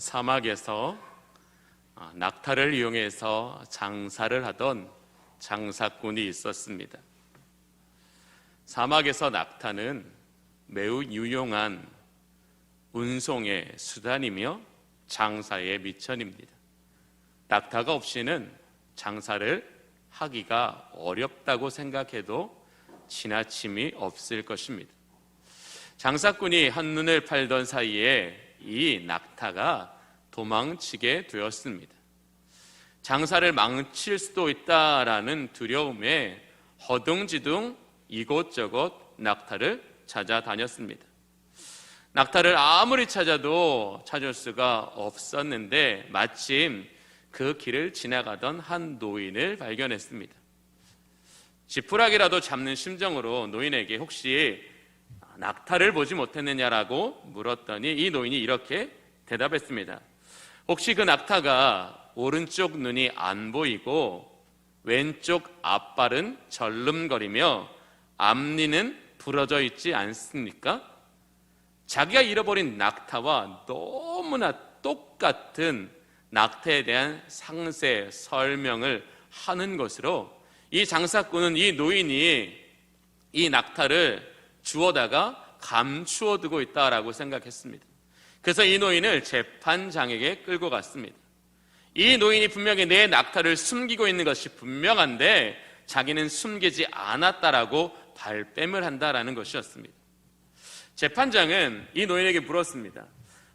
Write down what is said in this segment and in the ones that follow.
사막에서 낙타를 이용해서 장사를 하던 장사꾼이 있었습니다. 사막에서 낙타는 매우 유용한 운송의 수단이며 장사의 미천입니다. 낙타가 없이는 장사를 하기가 어렵다고 생각해도 지나침이 없을 것입니다. 장사꾼이 한눈을 팔던 사이에 이 낙타가 도망치게 되었습니다. 장사를 망칠 수도 있다라는 두려움에 허둥지둥 이곳저곳 낙타를 찾아다녔습니다. 낙타를 아무리 찾아도 찾을 수가 없었는데 마침 그 길을 지나가던 한 노인을 발견했습니다. 지푸라기라도 잡는 심정으로 노인에게 혹시 낙타를 보지 못했느냐라고 물었더니 이 노인이 이렇게 대답했습니다. 혹시 그 낙타가 오른쪽 눈이 안 보이고 왼쪽 앞발은 절름거리며 앞니는 부러져 있지 않습니까? 자기가 잃어버린 낙타와 너무나 똑같은 낙타에 대한 상세 설명을 하는 것으로 이 장사꾼은 이 노인이 이 낙타를 주워다가 감추어 두고 있다라고 생각했습니다. 그래서 이 노인을 재판장에게 끌고 갔습니다. 이 노인이 분명히 내 낙타를 숨기고 있는 것이 분명한데 자기는 숨기지 않았다라고 발뺌을 한다라는 것이었습니다. 재판장은 이 노인에게 물었습니다.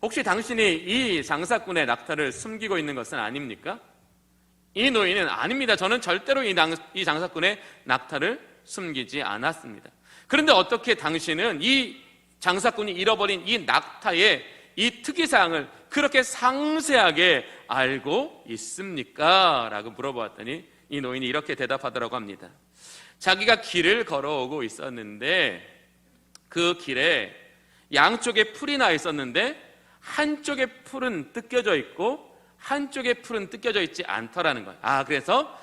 혹시 당신이 이 장사꾼의 낙타를 숨기고 있는 것은 아닙니까? 이 노인은 아닙니다. 저는 절대로 이 장사꾼의 낙타를 숨기지 않았습니다. 그런데 어떻게 당신은 이 장사꾼이 잃어버린 이 낙타의 이 특이사항을 그렇게 상세하게 알고 있습니까? 라고 물어보았더니 이 노인이 이렇게 대답하더라고 합니다. 자기가 길을 걸어오고 있었는데 그 길에 양쪽에 풀이 나 있었는데 한쪽에 풀은 뜯겨져 있고 한쪽에 풀은 뜯겨져 있지 않더라는 거예요. 그래서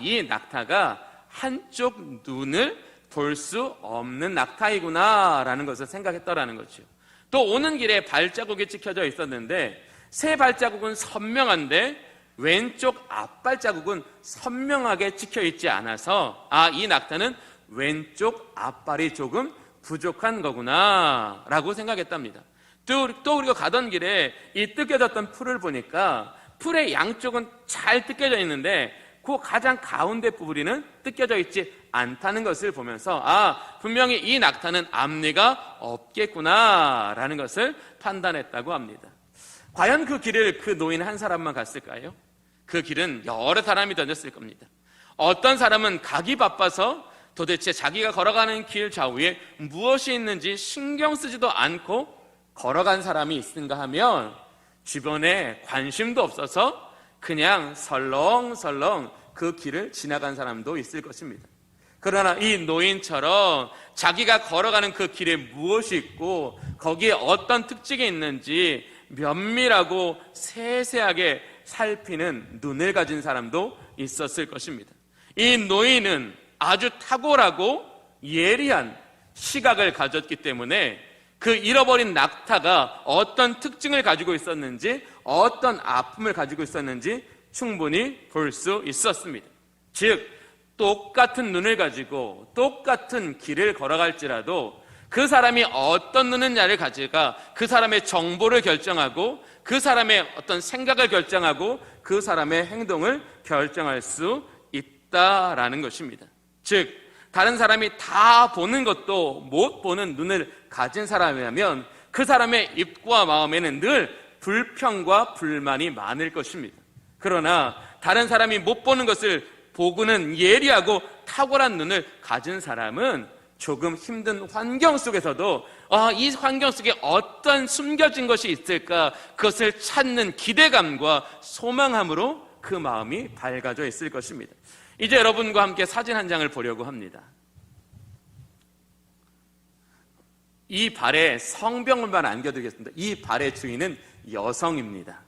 이 낙타가 한쪽 눈을 볼 수 없는 낙타이구나 라는 것을 생각했더라는 거죠. 또 오는 길에 발자국이 찍혀져 있었는데 새 발자국은 선명한데 왼쪽 앞발자국은 선명하게 찍혀 있지 않아서 이 낙타는 왼쪽 앞발이 조금 부족한 거구나 라고 생각했답니다. 또 우리가 가던 길에 이 뜯겨졌던 풀을 보니까 풀의 양쪽은 잘 뜯겨져 있는데 그 가장 가운데 부분은 뜯겨져 있지 않다는 것을 보면서 분명히 이 낙타는 앞니가 없겠구나 라는 것을 판단했다고 합니다. 과연 그 길을 그 노인 한 사람만 갔을까요? 그 길은 여러 사람이 다녔을 겁니다. 어떤 사람은 가기 바빠서 도대체 자기가 걸어가는 길 좌우에 무엇이 있는지 신경 쓰지도 않고 걸어간 사람이 있는가 하면 주변에 관심도 없어서 그냥 설렁설렁 그 길을 지나간 사람도 있을 것입니다. 그러나 이 노인처럼 자기가 걸어가는 그 길에 무엇이 있고 거기에 어떤 특징이 있는지 면밀하고 세세하게 살피는 눈을 가진 사람도 있었을 것입니다. 이 노인은 아주 탁월하고 예리한 시각을 가졌기 때문에 그 잃어버린 낙타가 어떤 특징을 가지고 있었는지 어떤 아픔을 가지고 있었는지 충분히 볼 수 있었습니다. 즉 똑같은 눈을 가지고 똑같은 길을 걸어갈지라도 그 사람이 어떤 눈을 가질까 그 사람의 정보를 결정하고 그 사람의 어떤 생각을 결정하고 그 사람의 행동을 결정할 수 있다라는 것입니다. 즉 다른 사람이 다 보는 것도 못 보는 눈을 가진 사람이라면 그 사람의 입과 마음에는 늘 불평과 불만이 많을 것입니다. 그러나 다른 사람이 못 보는 것을 보고는 예리하고 탁월한 눈을 가진 사람은 조금 힘든 환경 속에서도 이 환경 속에 어떤 숨겨진 것이 있을까 그것을 찾는 기대감과 소망함으로 그 마음이 밝아져 있을 것입니다. 이제 여러분과 함께 사진 한 장을 보려고 합니다. 이 발에 성병을만 안겨드리겠습니다. 이 발의 주인은 여성입니다.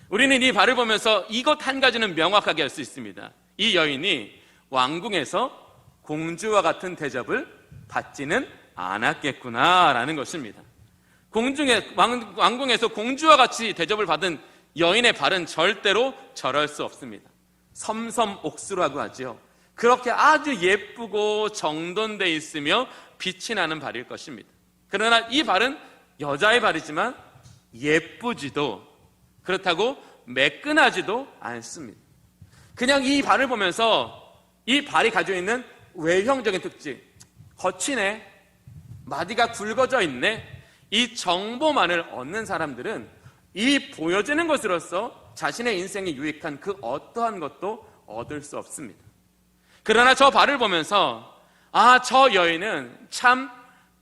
우리는 이 발을 보면서 이것 한 가지는 명확하게 알 수 있습니다. 이 여인이 왕궁에서 공주와 같은 대접을 받지는 않았겠구나라는 것입니다. 왕궁에서 공주와 같이 대접을 받은 여인의 발은 절대로 저럴 수 없습니다. 섬섬옥수라고 하죠. 그렇게 아주 예쁘고 정돈돼 있으며 빛이 나는 발일 것입니다. 그러나 이 발은 여자의 발이지만 예쁘지도 그렇다고 매끈하지도 않습니다. 그냥 이 발을 보면서 이 발이 가지고 있는 외형적인 특징, 거치네, 마디가 굵어져 있네, 이 정보만을 얻는 사람들은 이 보여지는 것으로서 자신의 인생에 유익한 그 어떠한 것도 얻을 수 없습니다. 그러나 저 발을 보면서 저 여인은 참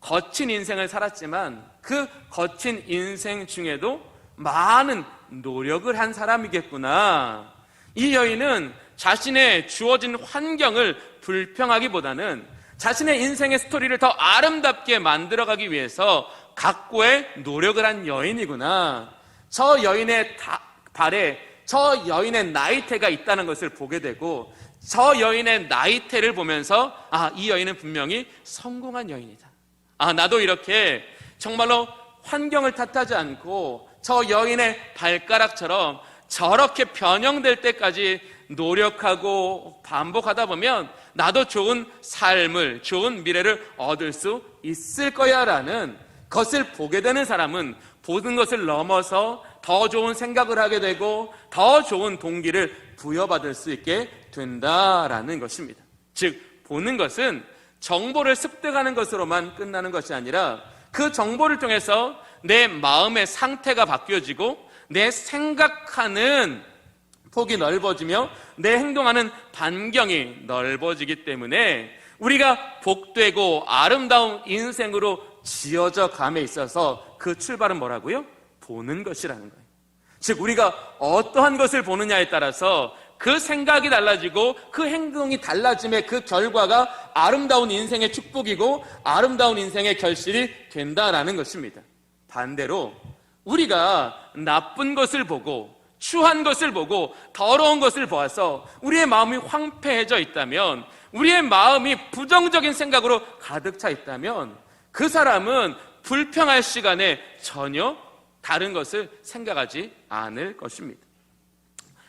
거친 인생을 살았지만 그 거친 인생 중에도 많은 노력을 한 사람이겠구나. 이 여인은 자신의 주어진 환경을 불평하기보다는 자신의 인생의 스토리를 더 아름답게 만들어가기 위해서 각고의 노력을 한 여인이구나. 저 여인의 발에 저 여인의 나이테가 있다는 것을 보게 되고, 저 여인의 나이테를 보면서 이 여인은 분명히 성공한 여인이다. 나도 이렇게 정말로 환경을 탓하지 않고 저 여인의 발가락처럼 저렇게 변형될 때까지 노력하고 반복하다 보면 나도 좋은 삶을, 좋은 미래를 얻을 수 있을 거야 라는 것을 보게 되는 사람은 보는 것을 넘어서 더 좋은 생각을 하게 되고 더 좋은 동기를 부여받을 수 있게 된다라는 것입니다. 즉, 보는 것은 정보를 습득하는 것으로만 끝나는 것이 아니라 그 정보를 통해서 내 마음의 상태가 바뀌어지고 내 생각하는 폭이 넓어지며 내 행동하는 반경이 넓어지기 때문에 우리가 복되고 아름다운 인생으로 지어져 감에 있어서 그 출발은 뭐라고요? 보는 것이라는 거예요. 즉, 우리가 어떠한 것을 보느냐에 따라서 그 생각이 달라지고 그 행동이 달라짐의 그 결과가 아름다운 인생의 축복이고 아름다운 인생의 결실이 된다라는 것입니다. 반대로 우리가 나쁜 것을 보고 추한 것을 보고 더러운 것을 보아서 우리의 마음이 황폐해져 있다면, 우리의 마음이 부정적인 생각으로 가득 차 있다면 그 사람은 불평할 시간에 전혀 다른 것을 생각하지 않을 것입니다.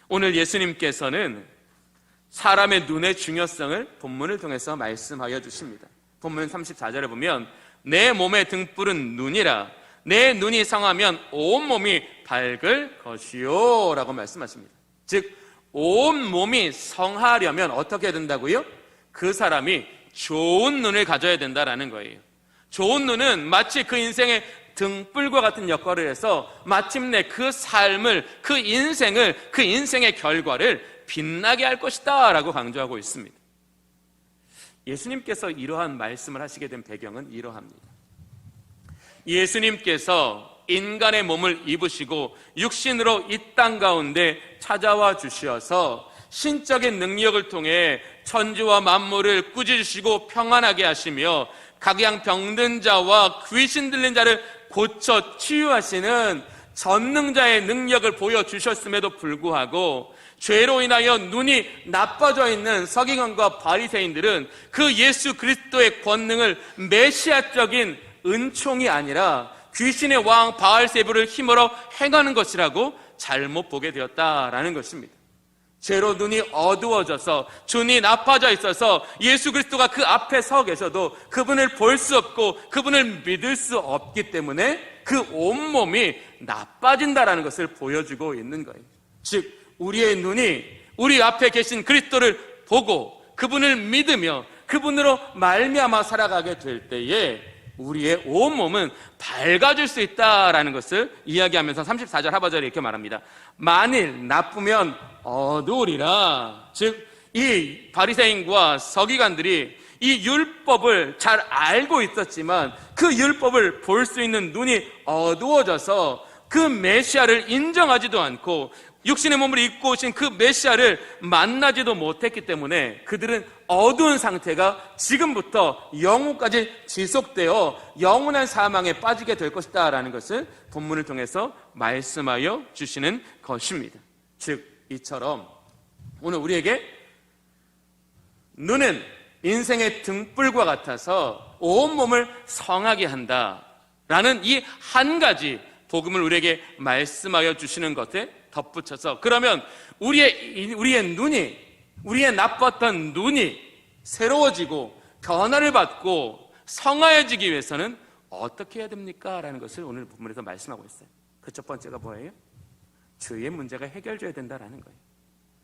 오늘 예수님께서는 사람의 눈의 중요성을 본문을 통해서 말씀하여 주십니다. 본문 34절에 보면 내 몸의 등불은 눈이라, 내 눈이 성하면 온 몸이 밝을 것이요 라고 말씀하십니다. 즉, 온 몸이 성하려면 어떻게 된다고요? 그 사람이 좋은 눈을 가져야 된다라는 거예요. 좋은 눈은 마치 그 인생의 등불과 같은 역할을 해서 마침내 그 삶을, 그 인생의 결과를 빛나게 할 것이다 라고 강조하고 있습니다. 예수님께서 이러한 말씀을 하시게 된 배경은 이러합니다. 예수님께서 인간의 몸을 입으시고 육신으로 이 땅 가운데 찾아와 주셔서 신적인 능력을 통해 천지와 만물을 꾸짖으시고 평안하게 하시며 각양 병든 자와 귀신 들린 자를 고쳐 치유하시는 전능자의 능력을 보여주셨음에도 불구하고 죄로 인하여 눈이 나빠져 있는 서기관과 바리새인들은 그 예수 그리스도의 권능을 메시아적인 은총이 아니라 귀신의 왕 바알세불을 힘으로 행하는 것이라고 잘못 보게 되었다라는 것입니다. 죄로 눈이 어두워져서 눈이 나빠져 있어서 예수 그리스도가 그 앞에 서 계셔도 그분을 볼 수 없고 그분을 믿을 수 없기 때문에 그 온몸이 나빠진다라는 것을 보여주고 있는 거예요. 즉, 우리의 눈이 우리 앞에 계신 그리스도를 보고 그분을 믿으며 그분으로 말미암아 살아가게 될 때에 우리의 온몸은 밝아질 수 있다라는 것을 이야기하면서 34절 하반절에 이렇게 말합니다. 만일 나쁘면 어두우리라. 즉, 이 바리새인과 서기관들이 이 율법을 잘 알고 있었지만 그 율법을 볼 수 있는 눈이 어두워져서 그 메시아를 인정하지도 않고 육신의 몸을 입고 오신 그 메시아를 만나지도 못했기 때문에 그들은 어두운 상태가 지금부터 영혼까지 지속되어 영원한 사망에 빠지게 될 것이다 라는 것을 본문을 통해서 말씀하여 주시는 것입니다. 즉, 이처럼 오늘 우리에게 눈은 인생의 등불과 같아서 온몸을 성하게 한다. 라는 이 한 가지 복음을 우리에게 말씀하여 주시는 것에 덧붙여서, 그러면 우리의 눈이, 우리의 나빴던 눈이 새로워지고 변화를 받고 성화해지기 위해서는 어떻게 해야 됩니까? 라는 것을 오늘 본문에서 말씀하고 있어요. 그 첫 번째가 뭐예요? 죄의 문제가 해결돼야 된다라는 거예요.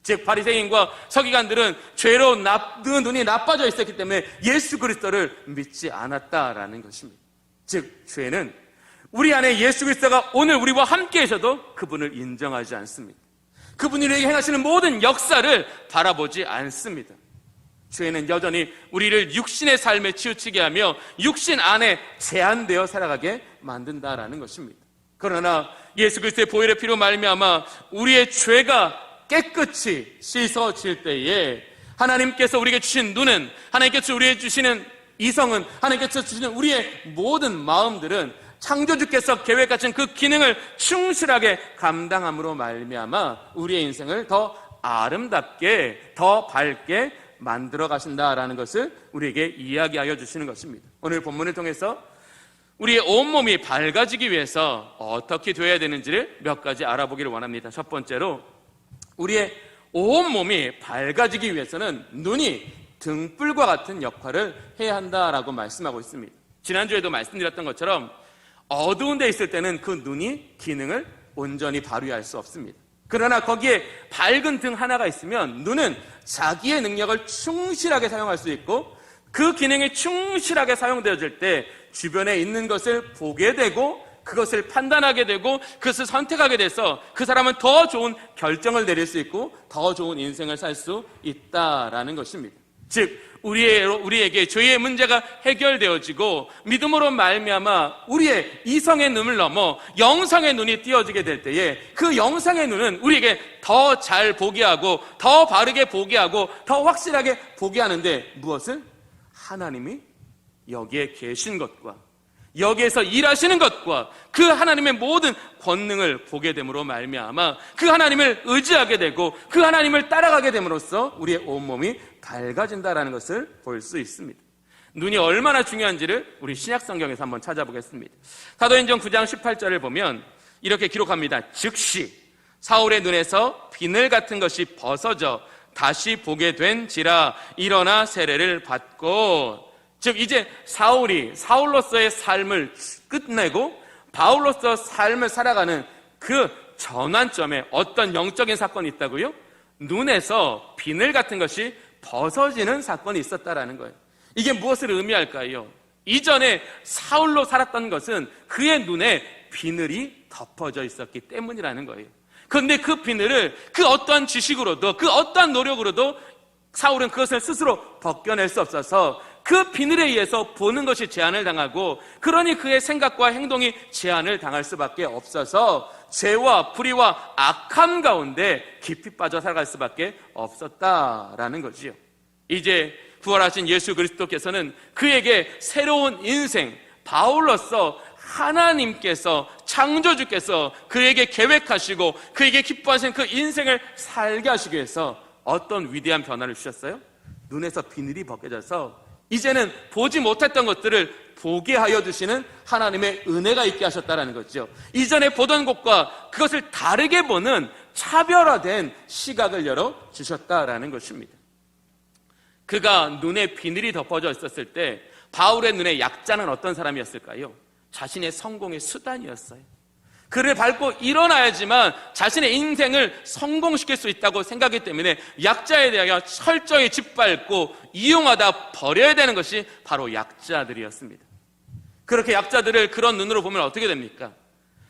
즉 바리새인과 서기관들은 죄로 눈이 나빠져 있었기 때문에 예수 그리스도를 믿지 않았다라는 것입니다. 즉 죄는 우리 안에 예수 그리스도가 오늘 우리와 함께 계셔도 그분을 인정하지 않습니다. 그분이 우리에게 행하시는 모든 역사를 바라보지 않습니다. 죄는 여전히 우리를 육신의 삶에 치우치게 하며 육신 안에 제한되어 살아가게 만든다라는 것입니다. 그러나 예수 그리스도의 보혈의 피로 말미암아 우리의 죄가 깨끗이 씻어질 때에 하나님께서 우리에게 주신 눈은, 하나님께서 우리에게 주시는 이성은, 하나님께서 주시는 우리의 모든 마음들은 창조주께서 계획하신 그 기능을 충실하게 감당함으로 말미암아 우리의 인생을 더 아름답게, 더 밝게 만들어 가신다라는 것을 우리에게 이야기하여 주시는 것입니다. 오늘 본문을 통해서 우리의 온몸이 밝아지기 위해서 어떻게 되어야 되는지를 몇 가지 알아보기를 원합니다. 첫 번째로, 우리의 온몸이 밝아지기 위해서는 눈이 등불과 같은 역할을 해야 한다라고 말씀하고 있습니다. 지난주에도 말씀드렸던 것처럼 어두운 데 있을 때는 그 눈이 기능을 온전히 발휘할 수 없습니다. 그러나 거기에 밝은 등 하나가 있으면 눈은 자기의 능력을 충실하게 사용할 수 있고, 그 기능이 충실하게 사용되어질 때 주변에 있는 것을 보게 되고 그것을 판단하게 되고 그것을 선택하게 돼서 그 사람은 더 좋은 결정을 내릴 수 있고 더 좋은 인생을 살 수 있다라는 것입니다. 즉 우리에게 죄의 문제가 해결되어지고 믿음으로 말미암아 우리의 이성의 눈을 넘어 영성의 눈이 띄어지게 될 때에 그 영성의 눈은 우리에게 더 잘 보게 하고 더 바르게 보게 하고 더 확실하게 보게 하는데, 무엇을? 하나님이 여기에 계신 것과 여기에서 일하시는 것과 그 하나님의 모든 권능을 보게 됨으로 말미암아 그 하나님을 의지하게 되고 그 하나님을 따라가게 됨으로써 우리의 온몸이 밝아진다라는 것을 볼 수 있습니다. 눈이 얼마나 중요한지를 우리 신약 성경에서 한번 찾아보겠습니다. 사도행전 9장 18절을 보면 이렇게 기록합니다. 즉시 사울의 눈에서 비늘 같은 것이 벗어져 다시 보게 된지라 일어나 세례를 받고. 즉 이제 사울로서의 삶을 끝내고 바울로서 삶을 살아가는 그 전환점에 어떤 영적인 사건이 있다고요? 눈에서 비늘 같은 것이 벗어지는 사건이 있었다라는 거예요. 이게 무엇을 의미할까요? 이전에 사울로 살았던 것은 그의 눈에 비늘이 덮어져 있었기 때문이라는 거예요. 그런데 그 비늘을 그 어떠한 지식으로도 그 어떠한 노력으로도 사울은 그것을 스스로 벗겨낼 수 없어서 그 비늘에 의해서 보는 것이 제한을 당하고, 그러니 그의 생각과 행동이 제한을 당할 수밖에 없어서 죄와 불의와 악함 가운데 깊이 빠져 살아갈 수밖에 없었다라는 거지요. 이제 부활하신 예수 그리스도께서는 그에게 새로운 인생, 바울로서 하나님께서, 창조주께서 그에게 계획하시고 그에게 기뻐하신 그 인생을 살게 하시기 위해서 어떤 위대한 변화를 주셨어요? 눈에서 비늘이 벗겨져서 이제는 보지 못했던 것들을 보게 하여 주시는 하나님의 은혜가 있게 하셨다는 거죠. 이전에 보던 것과 그것을 다르게 보는 차별화된 시각을 열어주셨다라는 것입니다. 그가 눈에 비늘이 덮어져 있었을 때 바울의 눈에 약자는 어떤 사람이었을까요? 자신의 성공의 수단이었어요. 그를 밟고 일어나야지만 자신의 인생을 성공시킬 수 있다고 생각하기 때문에 약자에 대하여 철저히 짓밟고 이용하다 버려야 되는 것이 바로 약자들이었습니다. 그렇게 약자들을 그런 눈으로 보면 어떻게 됩니까?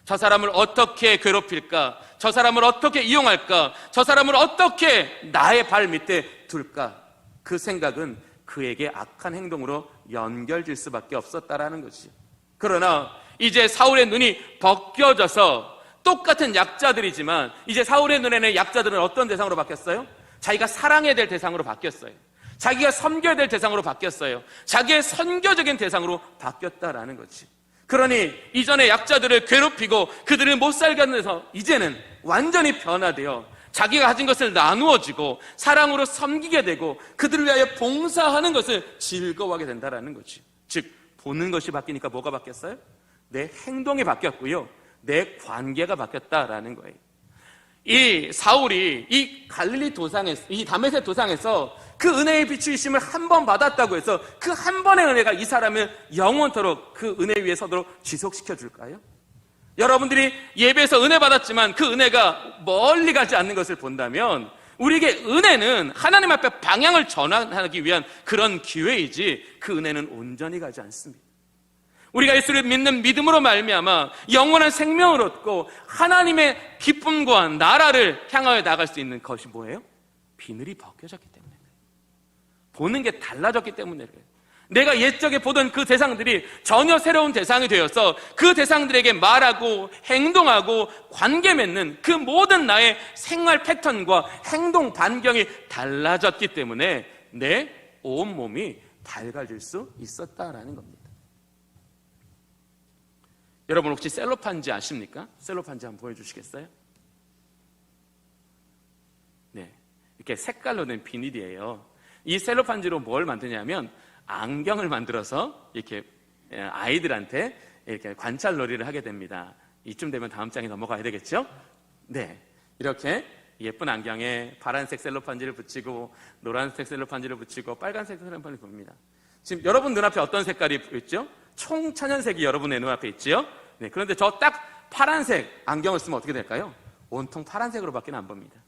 저 사람을 어떻게 괴롭힐까? 저 사람을 어떻게 이용할까? 저 사람을 어떻게 나의 발 밑에 둘까? 그 생각은 그에게 악한 행동으로 연결될 수밖에 없었다라는 것이죠. 그러나 이제 사울의 눈이 벗겨져서 똑같은 약자들이지만 이제 사울의 눈에는 약자들은 어떤 대상으로 바뀌었어요? 자기가 사랑해야 될 대상으로 바뀌었어요. 자기가 섬겨야 될 대상으로 바뀌었어요. 자기의 선교적인 대상으로 바뀌었다라는 거지. 그러니 이전에 약자들을 괴롭히고 그들을 못 살게 하면서 이제는 완전히 변화되어 자기가 가진 것을 나누어지고 사랑으로 섬기게 되고 그들을 위하여 봉사하는 것을 즐거워하게 된다라는 거지. 즉 보는 것이 바뀌니까 뭐가 바뀌었어요? 내 행동이 바뀌었고요, 내 관계가 바뀌었다라는 거예요. 이 사울이 이 갈릴리 도상에서, 이 다메섹 도상에서 그 은혜의 비추심을 한 번 받았다고 해서 그 한 번의 은혜가 이 사람을 영원토록 그 은혜 위에 서도록 지속시켜 줄까요? 여러분들이 예배에서 은혜 받았지만 그 은혜가 멀리 가지 않는 것을 본다면 우리에게 은혜는 하나님 앞에 방향을 전환하기 위한 그런 기회이지 그 은혜는 온전히 가지 않습니다. 우리가 예수를 믿는 믿음으로 말미암아 영원한 생명을 얻고 하나님의 기쁨과 나라를 향하여 나갈 수 있는 것이 뭐예요? 비늘이 벗겨졌기 때문에, 보는 게 달라졌기 때문에 그래요. 내가 옛적에 보던 그 대상들이 전혀 새로운 대상이 되어서 그 대상들에게 말하고 행동하고 관계 맺는 그 모든 나의 생활 패턴과 행동 반경이 달라졌기 때문에 내 온몸이 밝아질 수 있었다라는 겁니다. 여러분 혹시 셀로판지 아십니까? 셀로판지 한번 보여주시겠어요? 네, 이렇게 색깔로 된 비닐이에요. 이 셀로판지로 뭘 만드냐면 안경을 만들어서 이렇게 아이들한테 이렇게 관찰놀이를 하게 됩니다. 이쯤 되면 다음 장에 넘어가야 되겠죠? 네, 이렇게 예쁜 안경에 파란색 셀로판지를 붙이고 노란색 셀로판지를 붙이고 빨간색 셀로판지를 봅니다. 지금 여러분 눈앞에 어떤 색깔이 있죠? 총천연색이 여러분의 눈앞에 있죠? 네, 그런데 저 딱 파란색 안경을 쓰면 어떻게 될까요? 온통 파란색으로밖에 안 보입니다.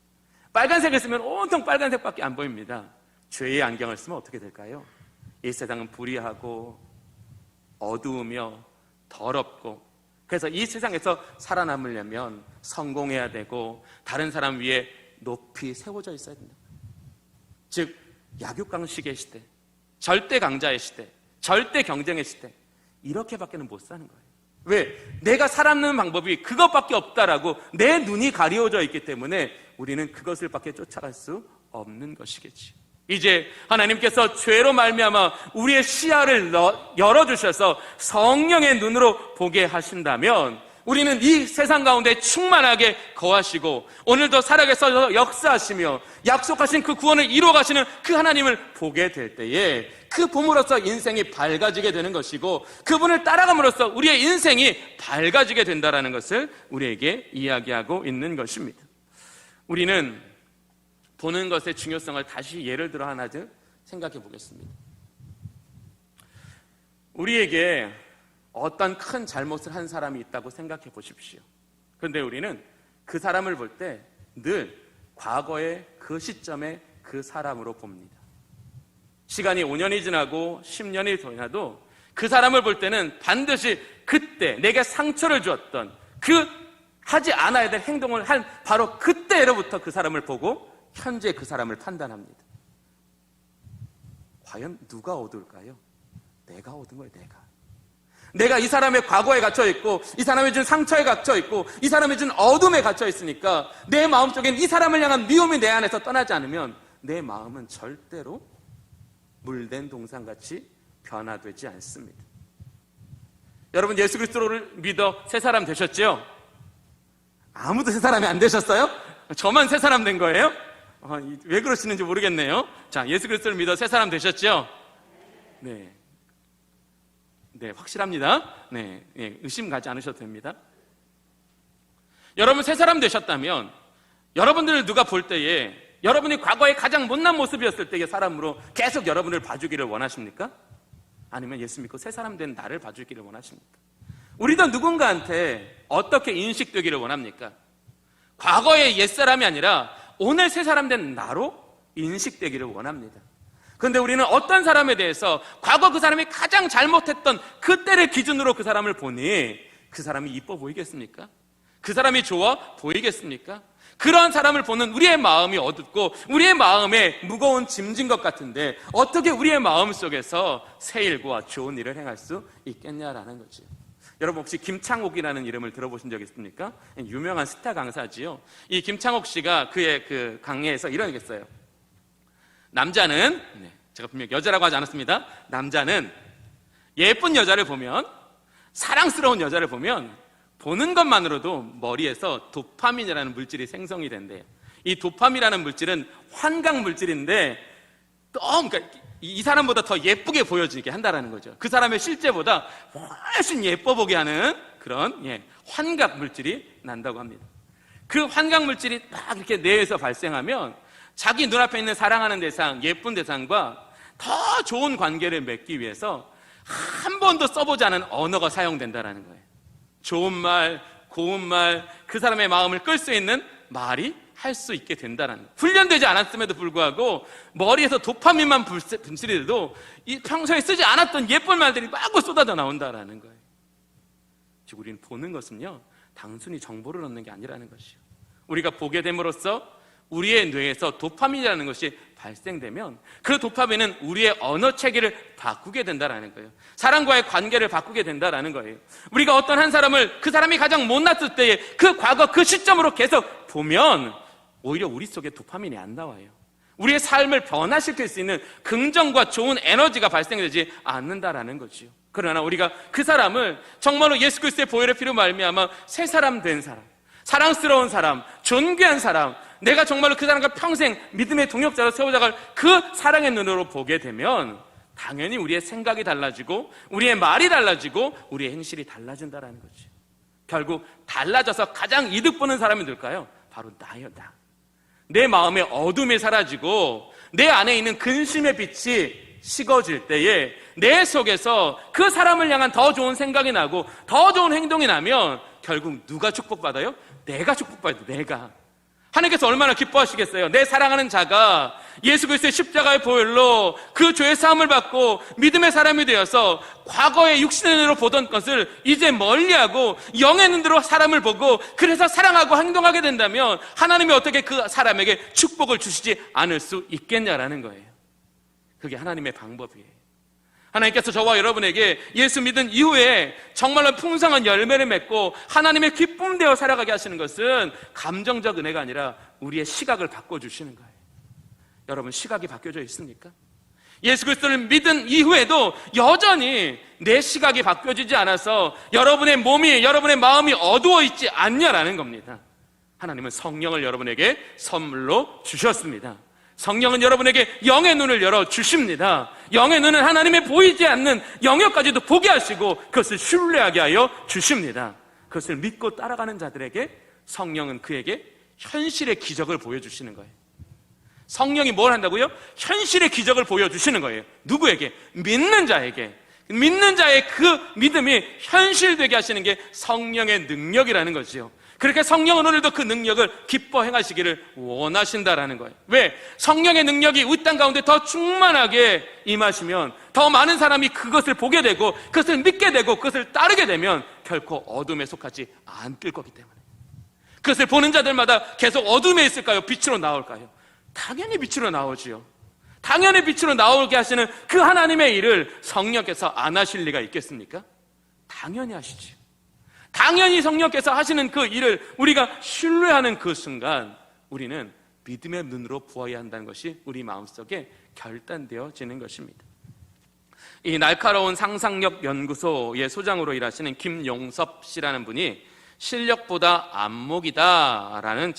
빨간색을 쓰면 온통 빨간색밖에 안 보입니다. 죄의 안경을 쓰면 어떻게 될까요? 이 세상은 불의하고 어두우며 더럽고, 그래서 이 세상에서 살아남으려면 성공해야 되고 다른 사람 위에 높이 세워져 있어야 된다. 즉 약육강식의 시대, 절대 강자의 시대, 절대 경쟁의 시대, 이렇게밖에는 못 사는 거예요. 왜? 내가 살아남는 방법이 그것밖에 없다라고 내 눈이 가려져 있기 때문에 우리는 그것을 밖에 쫓아갈 수 없는 것이겠지. 이제 하나님께서 죄로 말미암아 우리의 시야를 열어주셔서 성령의 눈으로 보게 하신다면 우리는 이 세상 가운데 충만하게 거하시고 오늘도 살아계셔서 역사하시며 약속하신 그 구원을 이루어가시는 그 하나님을 보게 될 때에 그 봄으로써 인생이 밝아지게 되는 것이고 그분을 따라감으로써 우리의 인생이 밝아지게 된다는 것을 우리에게 이야기하고 있는 것입니다. 우리는 보는 것의 중요성을 다시 예를 들어 하나 생각해 보겠습니다. 우리에게 어떤 큰 잘못을 한 사람이 있다고 생각해 보십시오. 그런데 우리는 그 사람을 볼 때 늘 과거의 그 시점에 그 사람으로 봅니다. 시간이 5년이 지나고 10년이 지나도 그 사람을 볼 때는 반드시 그때 내게 상처를 주었던 그 하지 않아야 될 행동을 한 바로 그때로부터 그 사람을 보고 현재 그 사람을 판단합니다. 과연 누가 어두울까요? 내가 어두운 거예요. 내가 이 사람의 과거에 갇혀있고 이 사람의 준 상처에 갇혀있고 이 사람의 준 어둠에 갇혀있으니까 내 마음속엔 이 사람을 향한 미움이 내 안에서 떠나지 않으면 내 마음은 절대로 물된 동상같이 변화되지 않습니다. 여러분 예수 그리스도를 믿어 새 사람 되셨죠? 아무도 새 사람이 안 되셨어요? 저만 새 사람 된 거예요? 왜 그러시는지 모르겠네요. 자, 예수 그리스도를 믿어 새 사람 되셨죠? 네, 확실합니다. 네, 의심 가지 않으셔도 됩니다. 여러분 새 사람 되셨다면 여러분들을 누가 볼 때에 여러분이 과거에 가장 못난 모습이었을 때의 사람으로 계속 여러분을 봐주기를 원하십니까? 아니면 예수 믿고 새 사람 된 나를 봐주기를 원하십니까? 우리도 누군가한테 어떻게 인식되기를 원합니까? 과거의 옛사람이 아니라 오늘 새 사람 된 나로 인식되기를 원합니다. 그런데 우리는 어떤 사람에 대해서 과거 그 사람이 가장 잘못했던 그때를 기준으로 그 사람을 보니 그 사람이 이뻐 보이겠습니까? 그 사람이 좋아 보이겠습니까? 그런 사람을 보는 우리의 마음이 어둡고 우리의 마음에 무거운 짐진 것 같은데 어떻게 우리의 마음 속에서 새 일과 좋은 일을 행할 수 있겠냐라는 거죠. 여러분 혹시 김창옥이라는 이름을 들어보신 적 있습니까? 유명한 스타 강사지요. 이 김창옥 씨가 그의 그 강의에서 이런 얘기했어요. 남자는, 제가 분명 여자라고 하지 않았습니다. 남자는 예쁜 여자를 보면, 사랑스러운 여자를 보면 보는 것만으로도 머리에서 도파민이라는 물질이 생성이 된대요. 이 도파민이라는 물질은 환각 물질인데 그러니까 이 사람보다 더 예쁘게 보여지게 한다는 거죠. 그 사람의 실제보다 훨씬 예뻐 보게 하는 그런 환각 물질이 난다고 합니다. 그 환각 물질이 딱 이렇게 뇌에서 발생하면 자기 눈앞에 있는 사랑하는 대상, 예쁜 대상과 더 좋은 관계를 맺기 위해서 한 번도 써보지 않은 언어가 사용된다는 거예요. 좋은 말, 고운 말, 그 사람의 마음을 끌 수 있는 말이 할 수 있게 된다는 거예요. 훈련되지 않았음에도 불구하고 머리에서 도파민만 분출이 돼도 평소에 쓰지 않았던 예쁜 말들이 마구 쏟아져 나온다는 거예요. 즉 우리는 보는 것은요, 단순히 정보를 얻는 게 아니라는 것이요, 우리가 보게 됨으로써 우리의 뇌에서 도파민이라는 것이 발생되면 그 도파민은 우리의 언어 체계를 바꾸게 된다는 거예요. 사람과의 관계를 바꾸게 된다는 거예요. 우리가 어떤 한 사람을 그 사람이 가장 못났을 때의 그 과거 그 시점으로 계속 보면 오히려 우리 속에 도파민이 안 나와요. 우리의 삶을 변화시킬 수 있는 긍정과 좋은 에너지가 발생되지 않는다라는 거지요. 그러나 우리가 그 사람을 정말로 예수 그리스도의 보혈의 피로 말미암아 새 사람 된 사람, 사랑스러운 사람, 존귀한 사람, 내가 정말로 그 사람과 평생 믿음의 동역자로 세워나갈 그 사랑의 눈으로 보게 되면 당연히 우리의 생각이 달라지고 우리의 말이 달라지고 우리의 행실이 달라진다는 거지. 결국 달라져서 가장 이득 보는 사람이 누굴까요? 바로 나요, 나. 내 마음의 어둠이 사라지고 내 안에 있는 근심의 빛이 식어질 때에 내 속에서 그 사람을 향한 더 좋은 생각이 나고 더 좋은 행동이 나면 결국 누가 축복받아요? 내가 축복받아요. 내가. 하나님께서 얼마나 기뻐하시겠어요? 내 사랑하는 자가 예수 그리스도의 십자가의 보혈로 그 죄의 사함을 받고 믿음의 사람이 되어서 과거의 육신의 눈으로 보던 것을 이제 멀리하고 영의 눈으로 사람을 보고 그래서 사랑하고 행동하게 된다면 하나님이 어떻게 그 사람에게 축복을 주시지 않을 수 있겠냐라는 거예요. 그게 하나님의 방법이에요. 하나님께서 저와 여러분에게 예수 믿은 이후에 정말로 풍성한 열매를 맺고 하나님의 기쁨 되어 살아가게 하시는 것은 감정적 은혜가 아니라 우리의 시각을 바꿔주시는 거예요. 여러분, 시각이 바뀌어져 있습니까? 예수 그리스도를 믿은 이후에도 여전히 내 시각이 바뀌어지지 않아서 여러분의 몸이, 여러분의 마음이 어두워 있지 않냐라는 겁니다. 하나님은 성령을 여러분에게 선물로 주셨습니다. 성령은 여러분에게 영의 눈을 열어 주십니다. 영의 눈은 하나님의 보이지 않는 영역까지도 보게 하시고 그것을 신뢰하게 하여 주십니다. 그것을 믿고 따라가는 자들에게 성령은 그에게 현실의 기적을 보여주시는 거예요. 성령이 뭘 한다고요? 현실의 기적을 보여주시는 거예요. 누구에게? 믿는 자에게. 믿는 자의 그 믿음이 현실되게 하시는 게 성령의 능력이라는 거지요. 그렇게 성령은 오늘도 그 능력을 기뻐 행하시기를 원하신다라는 거예요. 왜? 성령의 능력이 이 땅 가운데 더 충만하게 임하시면 더 많은 사람이 그것을 보게 되고 그것을 믿게 되고 그것을 따르게 되면 결코 어둠에 속하지 않을 거기 때문에. 그것을 보는 자들마다 계속 어둠에 있을까요? 빛으로 나올까요? 당연히 빛으로 나오지요. 당연히 빛으로 나오게 하시는 그 하나님의 일을 성령께서 안 하실 리가 있겠습니까? 당연히 하시지요. 당연히 성령께서 하시는 그 일을 우리가 신뢰하는 그 순간 우리는 믿음의 눈으로 보아야 한다는 것이 우리 마음속에 결단되어지는 것입니다. 이 날카로운 상상력 연구소의 소장으로 일하시는 김용섭 씨라는 분이 실력보다 안목이다라는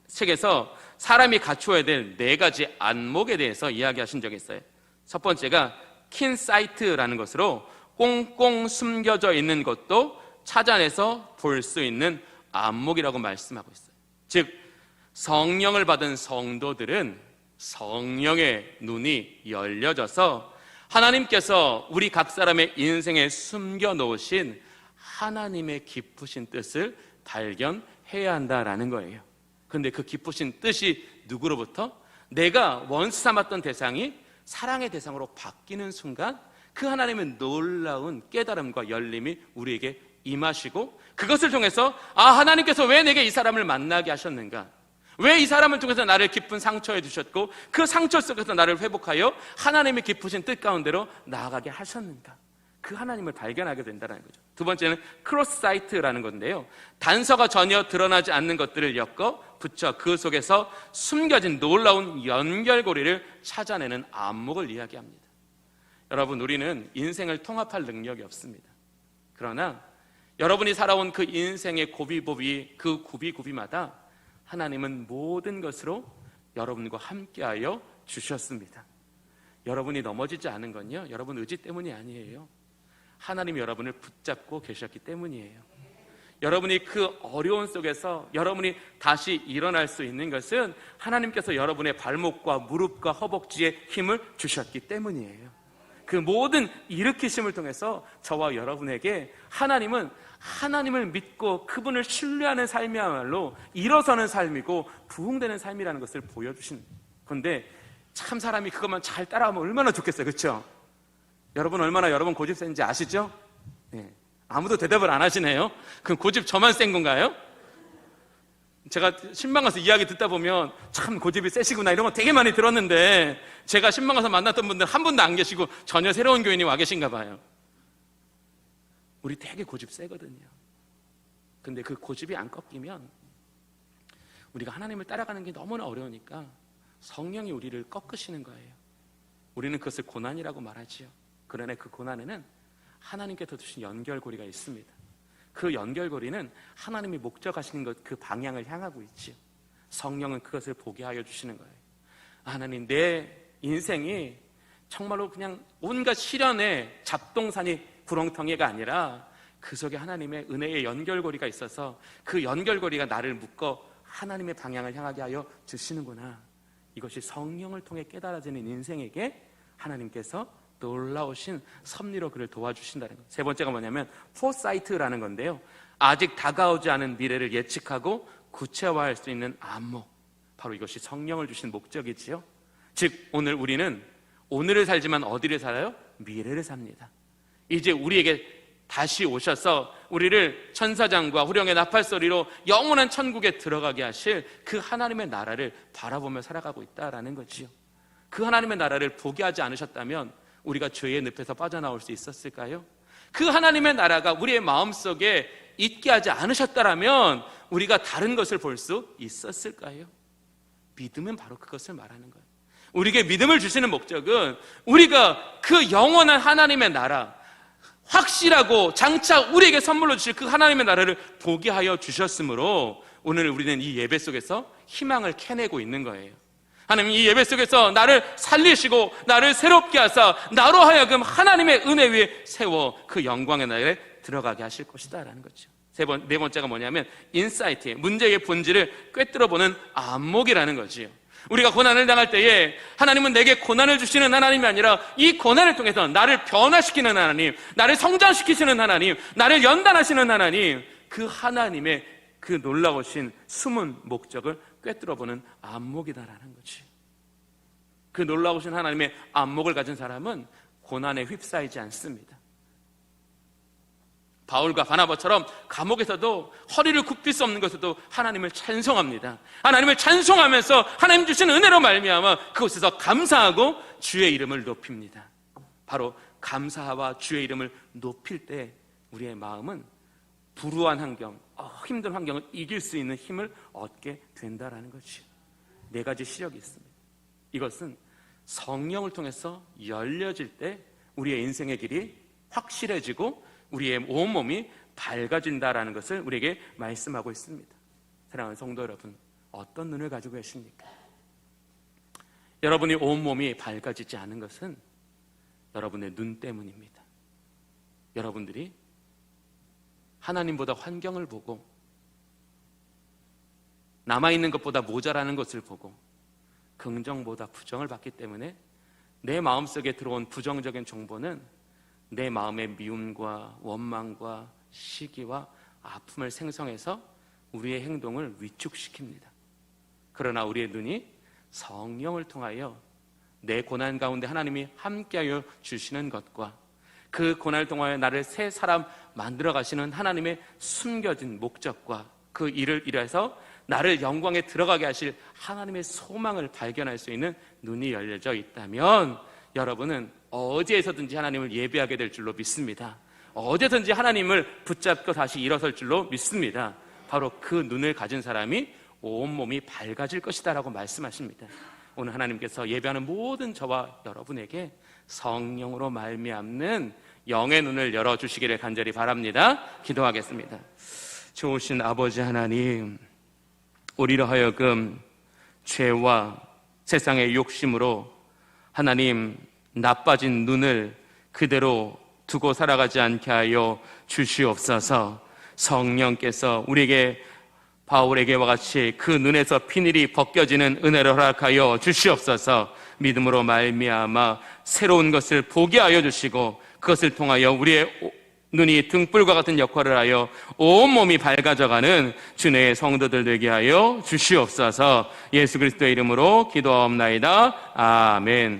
책에서 사람이 갖추어야 될 4가지 안목에 대해서 이야기하신 적이 있어요. 첫 번째가 킨사이트라는 것으로 꽁꽁 숨겨져 있는 것도 찾아내서 볼 수 있는 안목이라고 말씀하고 있어요. 즉 성령을 받은 성도들은 성령의 눈이 열려져서 하나님께서 우리 각 사람의 인생에 숨겨놓으신 하나님의 깊으신 뜻을 발견해야 한다라는 거예요. 그런데 그 깊으신 뜻이 누구로부터? 내가 원수 삼았던 대상이 사랑의 대상으로 바뀌는 순간 그 하나님의 놀라운 깨달음과 열림이 우리에게 임하시고 그것을 통해서 하나님께서 왜 내게 이 사람을 만나게 하셨는가? 왜 이 사람을 통해서 나를 깊은 상처에 두셨고 그 상처 속에서 나를 회복하여 하나님의 깊으신 뜻 가운데로 나아가게 하셨는가? 그 하나님을 발견하게 된다는 거죠. 두 번째는 크로스사이트라는 건데요, 단서가 전혀 드러나지 않는 것들을 엮어 붙여 그 속에서 숨겨진 놀라운 연결고리를 찾아내는 안목을 이야기합니다. 여러분, 우리는 인생을 통합할 능력이 없습니다. 그러나 여러분이 살아온 그 인생의 고비고비, 그 고비고비마다 하나님은 모든 것으로 여러분과 함께하여 주셨습니다. 여러분이 넘어지지 않은 건요, 여러분 의지 때문이 아니에요. 하나님이 여러분을 붙잡고 계셨기 때문이에요. 여러분이 그 어려운 속에서 여러분이 다시 일어날 수 있는 것은 하나님께서 여러분의 발목과 무릎과 허벅지에 힘을 주셨기 때문이에요. 그 모든 일으키심을 통해서 저와 여러분에게 하나님은 하나님을 믿고 그분을 신뢰하는 삶이야말로 일어서는 삶이고 부흥되는 삶이라는 것을 보여주신 건데, 참 사람이 그것만 잘 따라하면 얼마나 좋겠어요. 그렇죠? 여러분 얼마나 여러분 고집 센지 아시죠? 네. 아무도 대답을 안 하시네요. 그럼 고집 저만 센 건가요? 제가 신방 가서 이야기 듣다 보면 참 고집이 세시구나 이런 거 되게 많이 들었는데, 제가 신방 가서 만났던 분들 한 분도 안 계시고 전혀 새로운 교인이 와 계신가 봐요. 우리 되게 고집 세거든요. 근데 그 고집이 안 꺾이면 우리가 하나님을 따라가는 게 너무나 어려우니까 성령이 우리를 꺾으시는 거예요. 우리는 그것을 고난이라고 말하지요. 그러나 그 고난에는 하나님께서 주신 연결고리가 있습니다. 그 연결고리는 하나님이 목적하시는 것, 그 방향을 향하고 있지요. 성령은 그것을 보게 하여 주시는 거예요. 하나님, 내 인생이 정말로 그냥 온갖 시련의 잡동사니 구렁텅이가 아니라 그 속에 하나님의 은혜의 연결고리가 있어서 그 연결고리가 나를 묶어 하나님의 방향을 향하게 하여 주시는구나. 이것이 성령을 통해 깨달아지는 인생에게 하나님께서 놀라우신 섭리로 그를 도와주신다는 것. 세 번째가 뭐냐면 포사이트라는 건데요, 아직 다가오지 않은 미래를 예측하고 구체화할 수 있는 안목. 바로 이것이 성령을 주신 목적이지요. 즉 오늘 우리는 오늘을 살지만 어디를 살아요? 미래를 삽니다. 이제 우리에게 다시 오셔서 우리를 천사장과 후령의 나팔소리로 영원한 천국에 들어가게 하실 그 하나님의 나라를 바라보며 살아가고 있다라는 거지요. 그 하나님의 나라를 보게 하지 않으셨다면 우리가 죄의 늪에서 빠져나올 수 있었을까요? 그 하나님의 나라가 우리의 마음속에 있게 하지 않으셨다면 우리가 다른 것을 볼 수 있었을까요? 믿음은 바로 그것을 말하는 거예요. 우리에게 믿음을 주시는 목적은 우리가 그 영원한 하나님의 나라, 확실하고 장차 우리에게 선물로 주실 그 하나님의 나라를 보게 하여 주셨으므로 오늘 우리는 이 예배 속에서 희망을 캐내고 있는 거예요. 하나님, 이 예배 속에서 나를 살리시고 나를 새롭게 하사 나로 하여금 하나님의 은혜 위에 세워 그 영광의 나라에 들어가게 하실 것이다 라는 거죠. 네 번째가 뭐냐면 인사이트예요. 문제의 본질을 꿰뚫어보는 안목이라는 거지요. 우리가 고난을 당할 때에 하나님은 내게 고난을 주시는 하나님이 아니라 이 고난을 통해서 나를 변화시키는 하나님, 나를 성장시키시는 하나님, 나를 연단하시는 하나님, 그 하나님의 그 놀라우신 숨은 목적을 꿰뚫어보는 안목이다라는 거지. 그 놀라우신 하나님의 안목을 가진 사람은 고난에 휩싸이지 않습니다. 바울과 바나바처럼 감옥에서도 허리를 굽힐 수 없는 것에도 하나님을 찬송합니다. 하나님을 찬송하면서 하나님 주신 은혜로 말미암아 그곳에서 감사하고 주의 이름을 높입니다. 바로 감사와 주의 이름을 높일 때 우리의 마음은 불우한 환경, 힘든 환경을 이길 수 있는 힘을 얻게 된다라는 것이죠. 네 가지 시력이 있습니다. 이것은 성령을 통해서 열려질 때 우리의 인생의 길이 확실해지고 우리의 온몸이 밝아진다라는 것을 우리에게 말씀하고 있습니다. 사랑하는 성도 여러분, 어떤 눈을 가지고 계십니까? 여러분이 온몸이 밝아지지 않은 것은 여러분의 눈 때문입니다. 여러분들이 하나님보다 환경을 보고 남아있는 것보다 모자라는 것을 보고 긍정보다 부정을 받기 때문에 내 마음속에 들어온 부정적인 정보는 내 마음의 미움과 원망과 시기와 아픔을 생성해서 우리의 행동을 위축시킵니다. 그러나 우리의 눈이 성령을 통하여 내 고난 가운데 하나님이 함께하여 주시는 것과 그 고난을 통하여 나를 새 사람 만들어 가시는 하나님의 숨겨진 목적과 그 일을 이뤄서 나를 영광에 들어가게 하실 하나님의 소망을 발견할 수 있는 눈이 열려져 있다면 여러분은 어디에서든지 하나님을 예배하게 될 줄로 믿습니다. 어디든지 하나님을 붙잡고 다시 일어설 줄로 믿습니다. 바로 그 눈을 가진 사람이 온몸이 밝아질 것이다 라고 말씀하십니다. 오늘 하나님께서 예배하는 모든 저와 여러분에게 성령으로 말미암는 영의 눈을 열어주시기를 간절히 바랍니다. 기도하겠습니다. 좋으신 아버지 하나님, 우리로 하여금 죄와 세상의 욕심으로 하나님 나빠진 눈을 그대로 두고 살아가지 않게 하여 주시옵소서. 성령께서 우리에게 바울에게와 같이 그 눈에서 피늘이 벗겨지는 은혜를 허락하여 주시옵소서. 믿음으로 말미암아 새로운 것을 보게 하여 주시고 그것을 통하여 우리의 눈이 등불과 같은 역할을 하여 온몸이 밝아져가는 주님의 성도들 되게 하여 주시옵소서. 예수 그리스도의 이름으로 기도하옵나이다. 아멘.